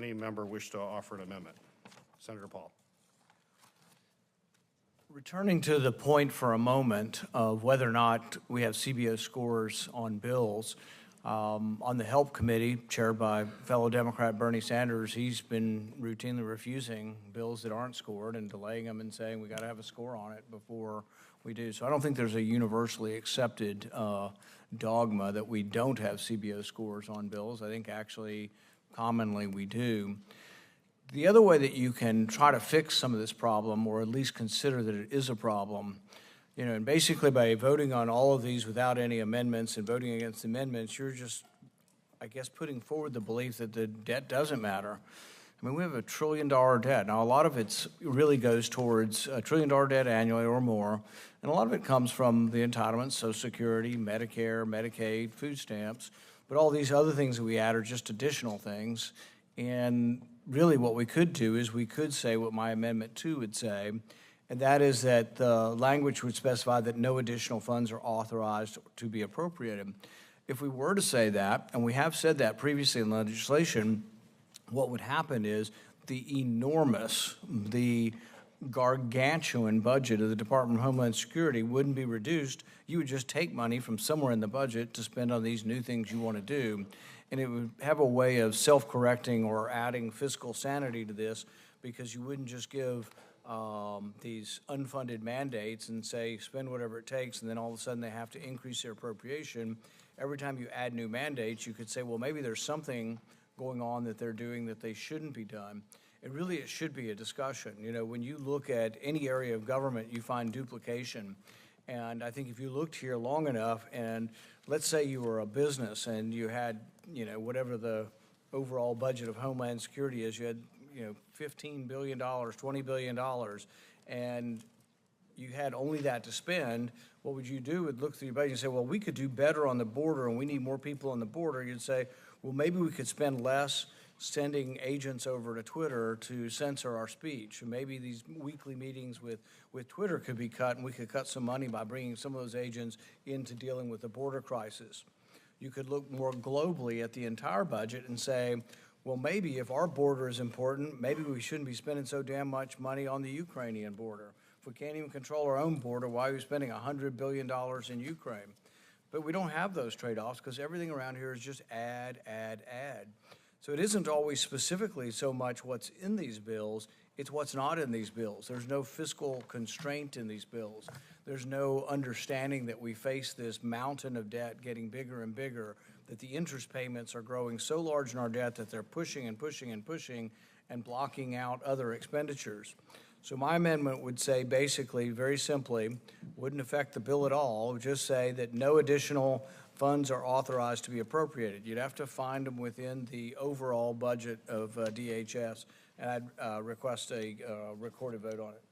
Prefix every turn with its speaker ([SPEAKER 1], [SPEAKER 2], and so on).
[SPEAKER 1] any member wish to offer an amendment? Senator Paul.
[SPEAKER 2] Returning to the point for a moment of whether or not we have CBO scores on bills, on the Help Committee, chaired by fellow Democrat Bernie Sanders, he's been routinely refusing bills that aren't scored and delaying them and saying we got to have a score on it before we do. So I don't think there's a universally accepted dogma that we don't have CBO scores on bills. I think actually commonly we do. The other way that you can try to fix some of this problem, or at least consider that it is a problem, and basically by voting on all of these without any amendments and voting against amendments, you're just, I guess, putting forward the belief that the debt doesn't matter. I mean, we have $1 trillion debt. Now, a lot of it really goes towards $1 trillion debt annually or more, and a lot of it comes from the entitlements, Social Security, Medicare, Medicaid, food stamps, but all these other things that we add are just additional things. And really what we could do is we could say what my Amendment 2 would say, and that is that the language would specify that no additional funds are authorized to be appropriated. If we were to say that, and we have said that previously in legislation, what would happen is the gargantuan budget of the Department of Homeland Security wouldn't be reduced. You would just take money from somewhere in the budget to spend on these new things you want to do. And it would have a way of self-correcting or adding fiscal sanity to this, because you wouldn't just give these unfunded mandates and say spend whatever it takes, and then all of a sudden they have to increase their appropriation. Every time you add new mandates, you could say, well, maybe there's something going on that they're doing that they shouldn't be done. It should be a discussion. When you look at any area of government, you find duplication. And I think if you looked here long enough, and let's say you were a business and you had, whatever the overall budget of Homeland Security is, you had, $15 billion, $20 billion, and you had only that to spend, what would you do? Would look through your budget and say, well, we could do better on the border and we need more people on the border. You'd say, well, maybe we could spend less sending agents over to Twitter to censor our speech. And maybe these weekly meetings with Twitter could be cut, and we could cut some money by bringing some of those agents into dealing with the border crisis. You could look more globally at the entire budget and say, well, maybe if our border is important, maybe we shouldn't be spending so damn much money on the Ukrainian border. If we can't even control our own border, why are we spending $100 billion in Ukraine? But we don't have those trade-offs because everything around here is just add, add, add. So it isn't always specifically so much what's in these bills, it's what's not in these bills. There's no fiscal constraint in these bills. There's no understanding that we face this mountain of debt getting bigger and bigger, that the interest payments are growing so large in our debt that they're pushing and pushing and pushing and blocking out other expenditures. So my amendment would say basically, very simply, wouldn't affect the bill at all. It would just say that no additional funds are authorized to be appropriated. You'd have to find them within the overall budget of DHS, and I'd request a recorded vote on it.